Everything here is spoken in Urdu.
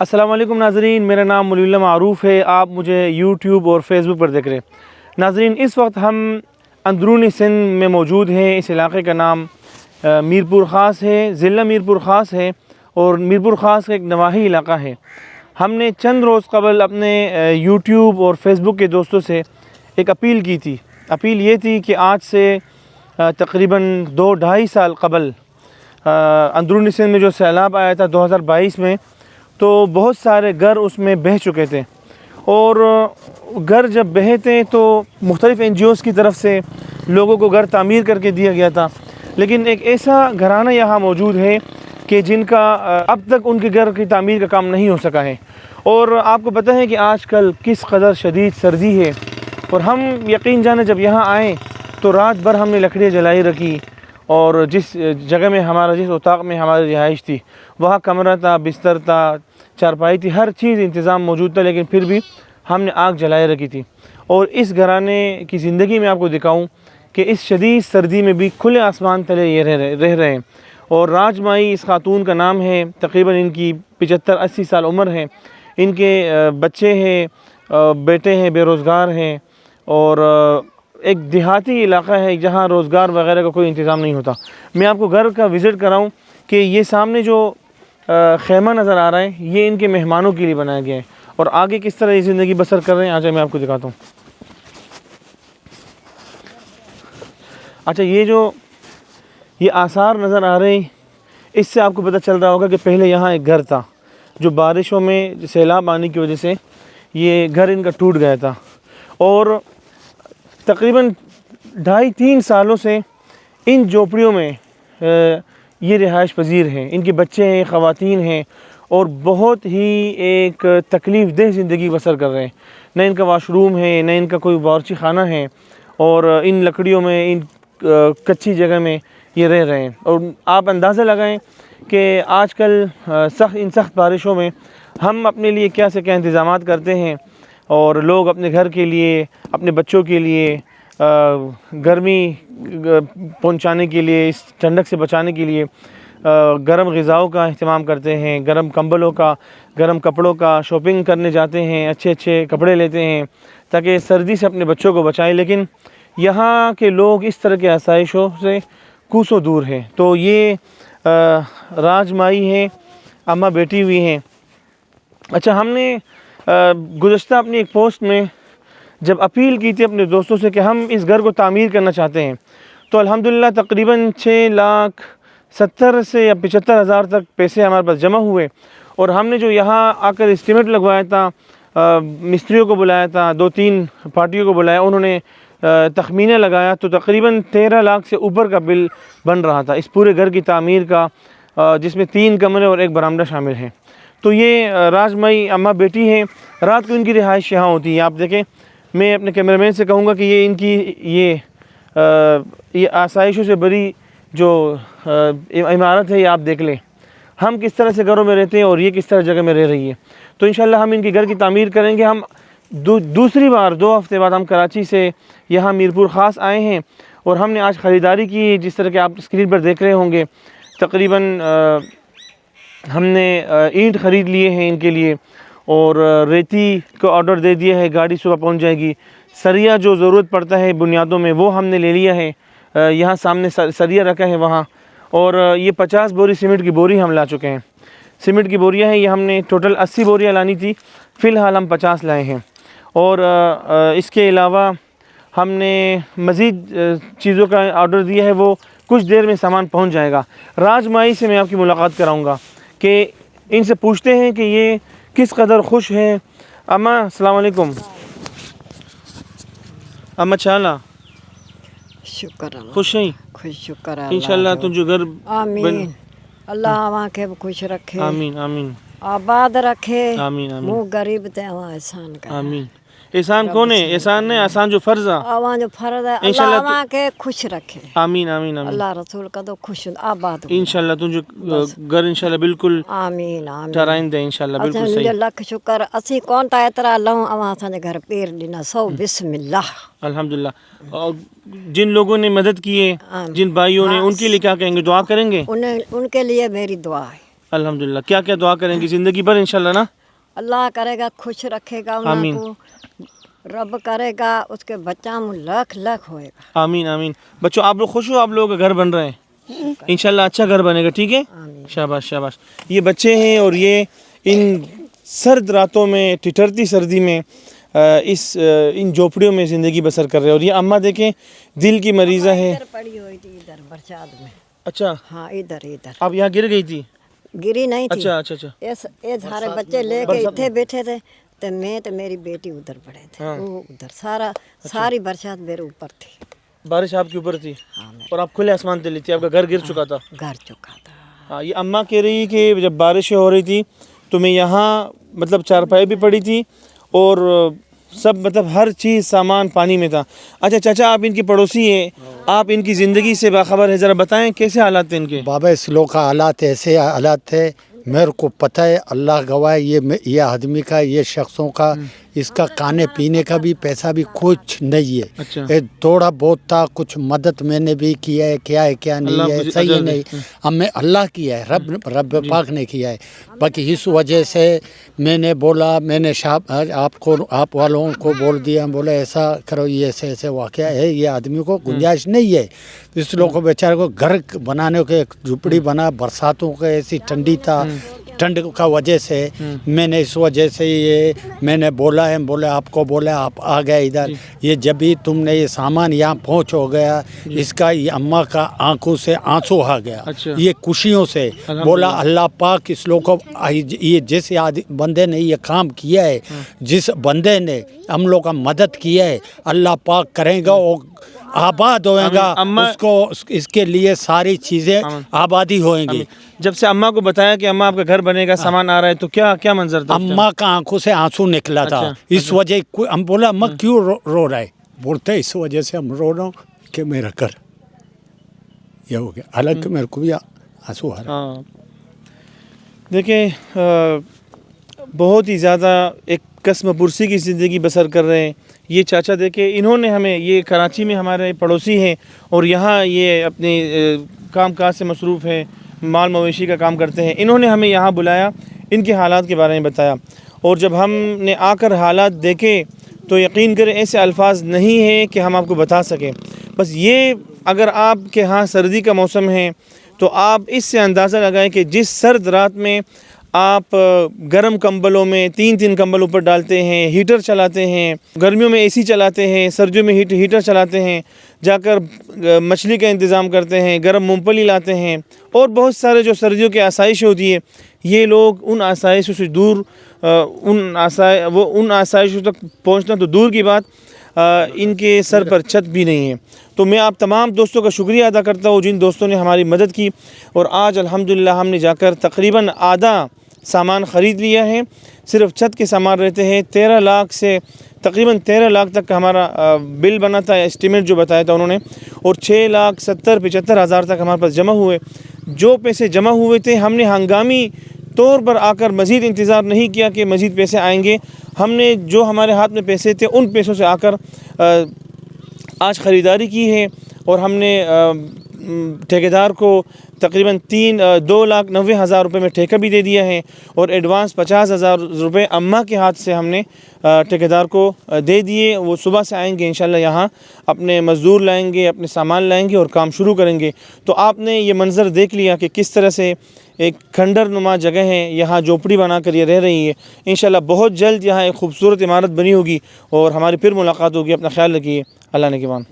السلام علیکم ناظرین، میرا نام مولی اللہ معروف ہے۔ آپ مجھے یوٹیوب اور فیس بک پر دیکھ رہے ہیں۔ ناظرین، اس وقت ہم اندرونی سندھ میں موجود ہیں۔ اس علاقے کا نام میرپور خاص ہے، ضلع میرپور خاص ہے اور میرپور خاص کا ایک نواحی علاقہ ہے۔ ہم نے چند روز قبل اپنے یوٹیوب اور فیس بک کے دوستوں سے ایک اپیل کی تھی۔ اپیل یہ تھی کہ آج سے تقریباً 2-2.5 سال قبل اندرونی سندھ میں جو سیلاب آیا تھا 2022 میں، تو بہت سارے گھر اس میں بہہ چکے تھے، اور گھر جب بہے تھے تو مختلف NGOs کی طرف سے لوگوں کو گھر تعمیر کر کے دیا گیا تھا، لیکن ایک ایسا گھرانہ یہاں موجود ہے کہ جن کا اب تک ان کے گھر کی تعمیر کا کام نہیں ہو سکا ہے۔ اور آپ کو پتہ ہے کہ آج کل کس قدر شدید سردی ہے، اور ہم یقین جانے جب یہاں آئے تو رات بھر ہم نے لکڑیاں جلائی رکھی، اور جس جگہ میں جس اتاق میں ہماری رہائش تھی وہاں کمرہ تھا، بستر تھا، چارپائی تھی، ہر چیز انتظام موجود تھا، لیکن پھر بھی ہم نے آگ جلائے رکھی تھی۔ اور اس گھرانے کی زندگی میں آپ کو دکھاؤں کہ اس شدید سردی میں بھی کھلے آسمان تلے یہ رہ رہے ہیں۔ اور راج مائی اس خاتون کا نام ہے، تقریباً ان کی 75-80 سال عمر ہے۔ ان کے بچے ہیں، بیٹے ہیں، بے روزگار ہیں، اور ایک دیہاتی علاقہ ہے جہاں روزگار وغیرہ کا کوئی انتظام نہیں ہوتا۔ میں آپ کو گھر کا وزٹ کراؤں کہ یہ سامنے جو خیمہ نظر آ رہا ہے یہ ان کے مہمانوں کے لیے بنایا گیا ہے، اور آگے کس طرح یہ زندگی بسر کر رہے ہیں آج میں آپ کو دکھاتا ہوں۔ اچھا، یہ آثار نظر آ رہے ہیں، اس سے آپ کو پتہ چل رہا ہوگا کہ پہلے یہاں ایک گھر تھا جو بارشوں میں سیلاب آنے کی وجہ سے یہ گھر ان کا ٹوٹ گیا تھا، اور تقریباً 2.5-3 سالوں سے ان جھوپڑیوں میں یہ رہائش پذیر ہیں۔ ان کے بچے ہیں، خواتین ہیں، اور بہت ہی ایک تکلیف دہ زندگی بسر کر رہے ہیں۔ نہ ان کا واش روم ہے، نہ ان کا کوئی باورچی خانہ ہے، اور ان لکڑیوں میں، ان کچی جگہ میں یہ رہ رہے ہیں۔ اور آپ اندازہ لگائیں کہ آج کل سخت بارشوں میں ہم اپنے لیے کیا سے کیا انتظامات کرتے ہیں، اور لوگ اپنے گھر کے لیے، اپنے بچوں کے لیے گرمی پہنچانے کے لیے، اس ٹھنڈک سے بچانے کے لیے گرم غذاؤں کا اہتمام کرتے ہیں، گرم کمبلوں کا، گرم کپڑوں کا، شاپنگ کرنے جاتے ہیں، اچھے کپڑے لیتے ہیں تاکہ سردی سے اپنے بچوں کو بچائیں، لیکن یہاں کے لوگ اس طرح کے آسائشوں سے کوسوں دور ہیں۔ تو یہ راج مائی ہیں، اماں بیٹی ہوئی ہیں۔ اچھا، ہم نے گزشتہ اپنی ایک پوسٹ میں جب اپیل کی تھی اپنے دوستوں سے کہ ہم اس گھر کو تعمیر کرنا چاہتے ہیں، تو الحمدللہ تقریباً 6,70,000 سے یا 75,000 تک پیسے ہمارے پاس جمع ہوئے، اور ہم نے جو یہاں آ کر اسٹیمیٹ لگوایا تھا، مستریوں کو بلایا تھا، 2-3 پارٹیوں کو بلایا، انہوں نے تخمینہ لگایا تو تقریباً 13 لاکھ سے اوپر کا بل بن رہا تھا اس پورے گھر کی تعمیر کا، جس میں 3 کمرے اور 1 برآمدہ شامل ہیں۔ تو یہ راج مائی اماں بیٹی ہیں، رات کو ان کی رہائش یہاں ہوتی ہے۔ آپ دیکھیں، میں اپنے کیمرہ مین سے کہوں گا کہ یہ ان کی یہ آسائشوں سے بڑی جو عمارت ہے یہ آپ دیکھ لیں، ہم کس طرح سے گھروں میں رہتے ہیں اور یہ کس طرح جگہ میں رہ رہی ہے۔ تو انشاءاللہ ہم ان کے گھر کی تعمیر کریں گے۔ ہم دوسری بار 2 ہفتے بعد ہم کراچی سے یہاں میرپور خاص آئے ہیں، اور ہم نے آج خریداری کی، جس طرح کہ آپ اسکرین پر دیکھ رہے ہوں گے۔ تقریباً ہم نے اینٹ خرید لیے ہیں ان کے لیے، اور ریتی کو آرڈر دے دیا ہے، گاڑی صبح پہنچ جائے گی۔ سریا جو ضرورت پڑتا ہے بنیادوں میں وہ ہم نے لے لیا ہے، یہاں سامنے سریا رکھا ہے وہاں، اور یہ 50 بوری سیمنٹ کی بوری ہم لا چکے ہیں۔ سیمنٹ کی بوریاں ہیں، یہ ہم نے ٹوٹل 80 بوریاں لانی تھی، فی الحال ہم 50 لائے ہیں۔ اور اس کے علاوہ ہم نے مزید چیزوں کا آرڈر دیا ہے، وہ کچھ دیر میں سامان پہنچ جائے گا۔ راج مائی سے میں آپ کی ملاقات کراؤں گا کہ ان سے پوچھتے ہیں کہ یہ کس قدر خوش ہیں۔ اماں السلام علیکم۔ اماں چالا شکر اللہ، خوش ہیں؟ خوش شکر اللہ انشاءاللہ تجھے گھر آمین۔ اللہ وہاں کے خوش رکھے، آمین آمین آباد رکھے، آمین آمین منہ غریب تے وہاں احسان کرے۔ آمین۔ احسان کون ہے؟ احسان نہیں، احسان جو فرض ہے، آواں جو فرض ہے اللہ انشاءاللہ وہاں کے خوش رکھے۔ آمین آمین آمین۔ اللہ رسول کا تو خوش آباد ہو۔ انشاءاللہ تجھے گھر انشاءاللہ بالکل آمین آمین۔ ٹرائن دے انشاءاللہ، بالکل اساں صحیح۔ جو لکھ شکر، اسی کون تا اترا لوں اواں اساں دے گھر پیر دینا سو بسم اللہ۔ الحمدللہ۔ اور جن لوگوں نے مدد کی ہے، جن بھائیوں نے، ان کے لیے کیا کہیں گے؟ دعا کریں گے؟ ان کے لیے میری دعا ہے۔ الحمدللہ. کیا کیا دعا کریں گی زندگی بھر انشاءاللہ نا؟ اللہ کرے گا خوش رکھے گا آمین. انہیں کو، رب کرے گا اس کے بچوں میں لکھ لکھ ہوئے گا. آمین آمین. بچوں آپ لوگ خوش ہو، آپ لوگوں کا گھر بن رہے ہیں انشاءاللہ، اچھا گھر بنے گا. ٹھیک ہے، آمین. شاباش شاباش. یہ بچے ہیں اور یہ ان سرد راتوں میں، ٹھٹھرتی سردی میں ان جھوپڑیوں میں زندگی بسر کر رہے ہیں. اور یہ اماں دیکھیں دل کی مریضہ ہے. ادھر پڑی ہوئی تھی، ادھر برسات میں. اچھا ہاں ادھر ادھر آپ یہاں گر گئی تھی؟ گری نہیں تھی. اچھا اچھا اچھا. یہ سارے بچے لے کے اتنے بیٹھے تھے تو میں تو میری بیٹی ادھر پڑے تھے. وہ ادھر ساری برسات میرے اوپر تھی. بارش آپ کے اوپر تھی ہاں میرے اور آپ کھلے آسمان تلے تھی، آپ کا گھر گر چکا تھا. گھر چکا تھا. ہاں یہ اماں کہہ رہی کہ جب بارشیں ہو رہی تھی تو میں یہاں مطلب چارپائی بھی پڑی تھی اور سب مطلب ہر چیز سامان پانی میں تھا. اچھا چاچا آپ ان کی پڑوسی ہیں، آپ ان کی زندگی سے باخبر ہیں، ذرا بتائیں کیسے حالات تھے ان کے؟ بابا اس لوگ کا حالات ایسے حالات تھے، میرے کو پتہ ہے، اللہ گواہ ہے، یہ آدمی کا، یہ شخصوں کا، اس کا کھانے پینے کا بھی پیسہ بھی کچھ نہیں ہے. اچھا تھوڑا بہت تھا، کچھ مدد میں نے بھی کیا ہے، کیا ہے کیا نہیں اللہ ہے مجھے صحیح اجر دے. نہیں، ہمیں اللہ کیا ہے، رب پاک نے کیا ہے. باقی اس وجہ سے میں نے بولا، میں نے آپ والوں کو بول دیا، بولا ایسا کرو، یہ ایسے ایسے واقعہ ہے، یہ آدمی کو گنجائش نہیں ہے. اس لوگ کو بیچارے کو گھر بنانے کو، ایک جھپڑی بنا، برساتوں کا ایسی ٹھنڈی تھا، ٹھنڈ کا وجہ سے میں نے اس وجہ سے یہ میں نے بولا ہے، بولا آپ کو بولا آپ آ گئے ادھر. یہ جب بھی تم نے یہ سامان یہاں پہنچ ہو گیا، اس کا یہ اماں کا آنکھوں سے آنسو آ گیا اچھا. یہ خوشیوں سے. بولا اللہ پاک اس لوگ کو، یہ جس بندے نے یہ کام کیا ہے، جس بندے نے ہم لوگ کا مدد کیا ہے، اللہ پاک کرے گا اور آباد ہوئے گا اس کو، اس کے لیے ساری چیزیں آبادی ہوئیں گی. جب سے اماں کو بتایا کہ اماں آپ کا گھر بنے گا، سامان آ رہا ہے، تو کیا منظر تھا؟ اماں کا آنکھوں سے آنسو نکلا تھا. اس وجہ ہم بولا اماں کیوں رو رہا ہے؟ بولتے اس وجہ سے ہم رو رہا ہوں کہ میرا گھر یہ ہو گیا. حالانکہ میرے کو بھی آنسو آ رہا. ہاں دیکھیں بہت ہی زیادہ ایک قسم پرسی کی زندگی بسر کر رہے ہیں یہ چاچا. دیکھیں انہوں نے ہمیں، یہ کراچی میں ہمارے پڑوسی ہیں اور یہاں یہ اپنے کام کاج سے مصروف ہیں، مال مویشی کا کام کرتے ہیں. انہوں نے ہمیں یہاں بلایا، ان کے حالات کے بارے میں بتایا، اور جب ہم نے آ کر حالات دیکھے تو یقین کریں ایسے الفاظ نہیں ہیں کہ ہم آپ کو بتا سکیں. بس یہ اگر آپ کے ہاں سردی کا موسم ہے تو آپ اس سے اندازہ لگائیں کہ جس سرد رات میں آپ گرم کمبلوں میں 3 کمبل اوپر ڈالتے ہیں، ہیٹر چلاتے ہیں، گرمیوں میں اے سی چلاتے ہیں، سردیوں میں ہیٹر چلاتے ہیں، جا کر مچھلی کا انتظام کرتے ہیں، گرم مونگ پھلی لاتے ہیں، اور بہت سارے جو سردیوں کی آسائش ہوتی ہے، یہ لوگ ان آسائشوں سے دور، ان آسائشوں تک پہنچنا تو دور کی بات، ان کے سر پر چھت بھی نہیں ہے. تو میں آپ تمام دوستوں کا شکریہ ادا کرتا ہوں جن دوستوں نے ہماری مدد کی، اور آج الحمدللہ ہم نے جا کر تقریباً آدھا سامان خرید لیا ہے. صرف چھت کے سامان رہتے ہیں 13 لاکھ سے تقریباً 13 لاکھ تک کا ہمارا بل بنا تھا، اسٹیمیٹ جو بتایا تھا انہوں نے، اور 6,70,75,000 تک ہمارے پاس جمع ہوئے. جو پیسے جمع ہوئے تھے ہم نے ہنگامی طور پر آ کر مزید انتظار نہیں کیا کہ مزید پیسے آئیں گے. ہم نے جو ہمارے ہاتھ میں پیسے تھے ان پیسوں سے آ کر آج خریداری کی ہے، اور ہم نے ٹھیکیدار کو تقریباً 2,90,000 روپے میں ٹھیکہ بھی دے دیا ہے، اور ایڈوانس 50,000 روپے اماں کے ہاتھ سے ہم نے ٹھیکیدار کو دے دیے. وہ صبح سے آئیں گے انشاءاللہ، یہاں اپنے مزدور لائیں گے، اپنے سامان لائیں گے اور کام شروع کریں گے. تو آپ نے یہ منظر دیکھ لیا کہ کس طرح سے ایک کھنڈر نما جگہ ہے، یہاں جھوپڑی بنا کر یہ رہ رہی ہے. انشاءاللہ بہت جلد یہاں ایک خوبصورت عمارت بنی ہوگی اور ہماری پھر ملاقات ہوگی. اپنا خیال رکھیے. اللہ نے کے مان.